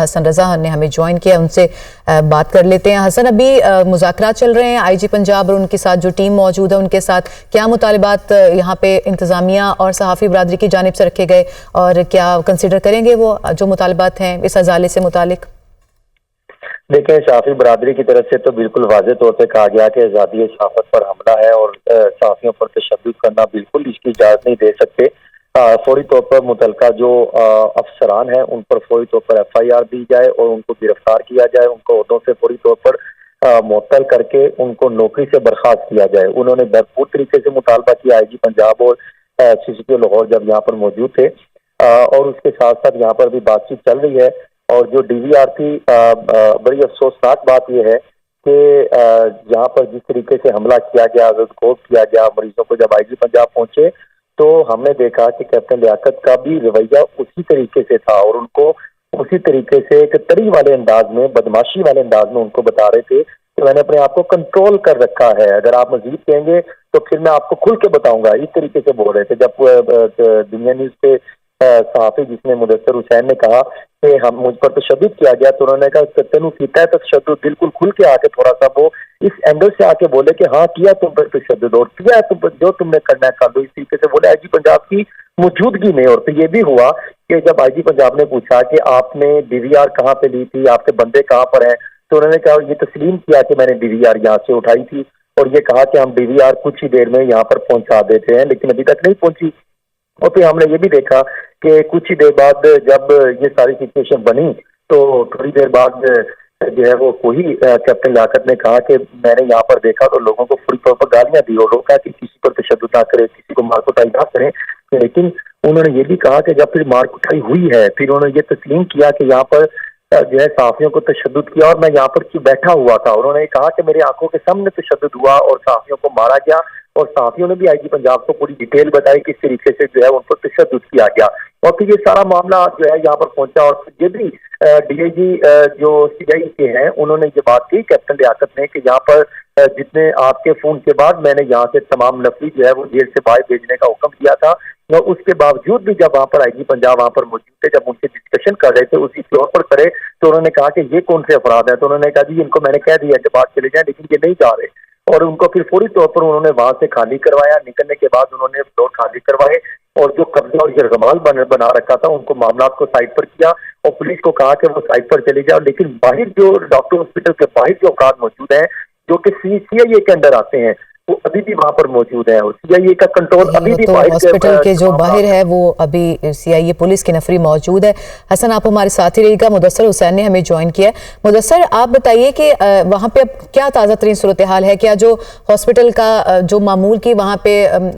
हसन रजा ने हमें ज्वाइन किया, उनसे बात कर लेते हैं। हसन, अभी मुज़ाकरात चल रहे हैं आईजी पंजाब और उनके साथ जो टीम मौजूद है उनके साथ, क्या मुतालिबात यहाँ पे इंतजामिया और सहाफ़ी बरादरी की जानिब से रखे गए और क्या कंसिडर करेंगे वो जो मुतालिबात हैं इस अजाले से मुतालिक? देखिए, सहाफ़ी बरादरी की तरफ से तो बिल्कुल वाज़ेह तौर पे कहा गया कि आज़ादी सहाफ़त पर हमला है और सहाफ़ियों पर तशद्दुद करना बिल्कुल इसकी इजाज़त नहीं दे सकते। फौरी तौर पर मुतलका जो अफसरान हैं उन पर फौरी तौर पर FIR दी जाए और उनको गिरफ्तार किया जाए, उनको ओहदों से फौरी तौर पर मुअत्तल करके उनको नौकरी से बर्खास्त किया जाए। उन्होंने भरपूर तरीके से मुतालबा किया आईजी पंजाब और CCP लाहौर जब यहाँ पर मौजूद थे, और उसके साथ साथ यहाँ पर भी बातचीत चल रही है। और जो DVR थी, बड़ी अफसोसनाक बात यह है कि यहाँ पर जिस तरीके से हमला किया गया, गिरफ्तार किया गया मरीजों को, जब आईजी पंजाब पहुंचे तो हमने देखा कि कैप्टन लियाकत का भी रवैया उसी तरीके से था और उनको उसी तरीके से एक तरी वाले अंदाज में, बदमाशी वाले अंदाज में उनको बता रहे थे कि मैंने अपने आप को कंट्रोल कर रखा है, अगर आप मजीद कहेंगे तो फिर मैं आपको खुल के बताऊंगा, इस तरीके से बोल रहे थे। जब दुनिया न्यूज पे सहाफी जिसमें मुदस्सिर हुसैन ने कहा कि हम मुझ पर तशद्दुद किया गया, तो उन्होंने कहा तेनू कीता है तशद्दुद, बिल्कुल खुल के आके थोड़ा सा वो इस एंगल से आके बोले कि हाँ किया तुम पर तशद्दुद और किया तुम पर जो तुमने करना है कर दो, इस तरीके से बोले आईजी पंजाब की मौजूदगी में। और फिर ये भी हुआ कि जब आईजी पंजाब ने पूछा कि आपने DVR कहाँ पे ली थी, आपके बंदे कहाँ पर हैं, तो उन्होंने कहा, ये तस्लीम किया कि मैंने DVR यहाँ से उठाई थी और ये कहा कि हम DVR कुछ ही देर में यहाँ पर पहुंचा देते हैं, लेकिन अभी तक नहीं पहुंची। और फिर हमने ये भी देखा कि कुछ ही देर बाद जब ये सारी सिचुएशन बनी तो थोड़ी देर बाद जो है वो वही कैप्टन लियाकत ने कहा कि मैंने यहाँ पर देखा तो लोगों को पूरी तौर पर गालियां दी और रोका कि किसी पर तशद्दुद ना करें, किसी को मार कुटाई ना करें। लेकिन उन्होंने ये भी कहा कि जब फिर मार कुटाई हुई है फिर उन्होंने ये तस्लीम किया कि यहाँ पर जो है सहाफियों को तशद्दुद किया और मैं यहाँ पर क्यों बैठा हुआ था। उन्होंने कहा कि मेरे आंखों के सामने तशद्दुद हुआ और सहाफियों को मारा गया और सहाफियों ने भी आईजी पंजाब को पूरी डिटेल बताई किस तरीके से जो है उन पर तशद्दुद किया गया। और फिर ये सारा मामला जो है यहाँ पर पहुंचा और फिर ये भी DIG जो CI के हैं उन्होंने ये बात की कैप्टन लियाकत ने कि यहाँ पर जितने आपके फोन के बाद मैंने यहाँ से तमाम नफरी जो है वो जेल से बाहर भेजने का हुक्म दिया था, और उसके बावजूद भी जब वहाँ पर आईजी पंजाब वहाँ पर मौजूद थे, जब उनसे डिस्कशन कर रहे थे उसी फ्लोर पर करे, तो उन्होंने कहा कि ये कौन से अपराध है, तो उन्होंने कहा जी इनको मैंने कह दिया कि बाहर चले जाएं, लेकिन ये नहीं जा रहे। और उनको फिर फौरी तौर पर उन्होंने वहां से खाली करवाया। निकलने के बाद उन्होंने फ्लोर खाली करवाए और जो कब्जा और यरगमाल बना रखा था उनको मामला को साइड पर किया और पुलिस को कहा कि वो साइड पर चले जाओ। लेकिन बाहर जो डॉक्टर हॉस्पिटल के बाहर जो अफराद मौजूद हैं जो कि CIA के अंडर आते हैं वो अभी भी वहां पर मौजूद है और CIA का कंट्रोल अभी भी तो हॉस्पिटल के जो बाहर है वो अभी CIA पुलिस की नफरी मौजूद है। हसन, आप हमारे साथ ही रहिएगा। मुदस्सिर हुसैन ने हमें ज्वाइन किया है। मुदस्सिर, आप बताइए कि वहाँ पे अब क्या ताज़ा तरीन सूरत हाल है? क्या जो हॉस्पिटल का जो मामूल की वहाँ पे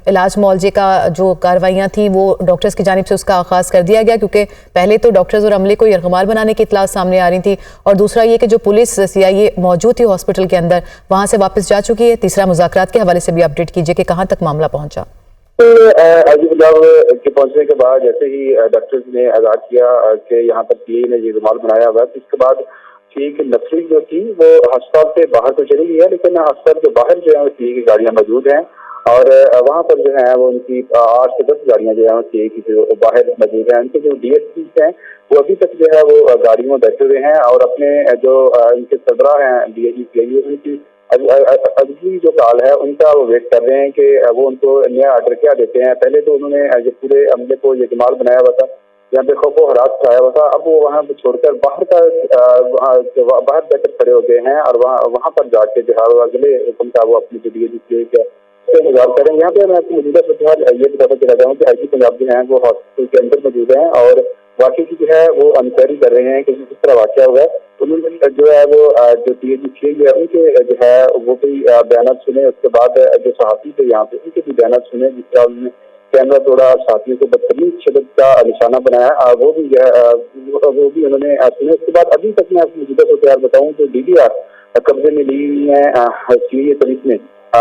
इलाज मुआवजे का जो कार्रवाइयाँ थी वो डॉक्टर्स की जानिब से उसका आगाज़ कर दिया गया? क्योंकि पहले तो डॉक्टर्स और अमले को यरगमाल बनाने की इतला सामने आ रही थी, और दूसरा ये कि जो पुलिस CIA मौजूद थी हॉस्पिटल के अंदर वहाँ से वापस जा चुकी है। तीसरा, मुज़ाकरात के हवाले से भी अपडेट कीजिए कि कहां तक मामला पहुंचा। आईजी पंजाब के पहुंचने के बाद जैसे ही डॉक्टर्स ने आगाह किया कि यहाँ पर CI ने ये रुमाल बनाया हुआ है, तो इसके बाद ठीक नफरी जो थी वो अस्पताल से बाहर तो चली गई है, लेकिन अस्पताल के बाहर जो है CI की गाड़ियां मौजूद हैं और वहाँ पर जो है वो उनकी 8 से 10 गाड़ियां जो है CI की जो बाहर मौजूद है। उनके जो DSP हैं वो अभी तक जो है वो गाड़ियों में बैठे हुए हैं और अपने जो इनके सरबरा हैं DIG CI उनकी अगली जो काल है उनका वो वेट कर रहे हैं कि वो उनको नया ऑर्डर क्या देते हैं। पहले तो उन्होंने जो पूरे अमले को यरगमाल बनाया हुआ था, जहाँ पे खौफो हरास कराया हुआ था, अब वो वहाँ पे छोड़कर बाहर जाकर खड़े हो गए हैं और वहाँ पर जाके जो है अगले हुक्म का वो अपनी DIG इंतजार करेंगे। यहाँ पे मैं आपको मौजूदा सूरत ये बताता चला जाऊँ कि आईजी पंजाब जो है वो हॉस्पिटल के अंदर मौजूद हैं और वाकई की जो है वो इंक्वायरी कर रहे हैं कि किस तरह वाक़या हुआ है। उन्होंने जो है वो जो DIG है उनके जो है वो भी बयान सुने, उसके बाद जो सहाफ़ी थे यहाँ पे उनके भी बयान सुने, जिस तरह उन्होंने कैमरा तोड़ा, साथियों को बदतमीज शिद्दत का निशाना बनाया, वो भी उन्होंने सुने। उसके बाद अभी तक मैं आपको मौजूदा सूरत बताऊँ तो DVR कब्जे में ली हुई है सीनियर पुलिस ने,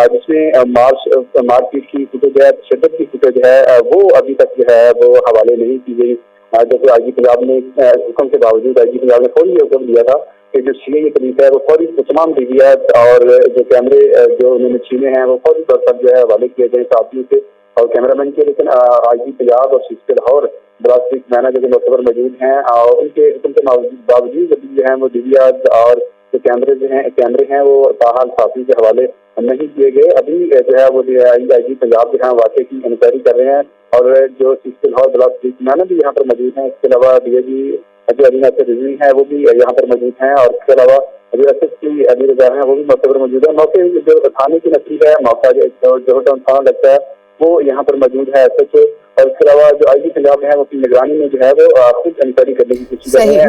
जिसमें मारपीट की फुटेज है, शिद्दत की फुटेज है, वो अभी तक जो है वो हवाले नहीं की गई। जैसे आईजी पंजाब ने हुक्म के बावजूद आईजी पंजाब ने फौरी हुक्म दिया था कि जो CI पुलिस है वो फौरी तमाम DVR और जो कैमरे जो उन्होंने छीने हैं वो फौरी तौर पर जो है हवाले किए गए साथियों से और कैमरामैन के। लेकिन आईजी पंजाब और CCP लाहौर ब्लास्ट मैनेजर के मौके पर मौजूद हैं और उनके हुक्म के बावजूद अभी जो है वो DVR और जो कैमरे हैं वो ताहाल साफी के हवाले नहीं किए गए। अभी जो है वो IG पंजाब जो है वाकई की इंक्वायरी कर रहे हैं और जो सीसीपी लाहौर ब्लास्ट मैनेजर भी यहाँ पर मौजूद हैं। इसके अलावा DIG जो अलीना रिजवी है वो भी यहाँ पर मौजूद हैं और इसके अलावा जो SSP अली रजा है वो भी मौके पर मौजूद है। मौके जो थाने की नफरी है मौका जो थाना लगता है वो यहाँ पर मौजूद है SHO और इसके अलावा जो IG पंजाब है वो अपनी निगरानी में जो है वो खुद इंक्वायरी करने की कोशिश कर रहे हैं।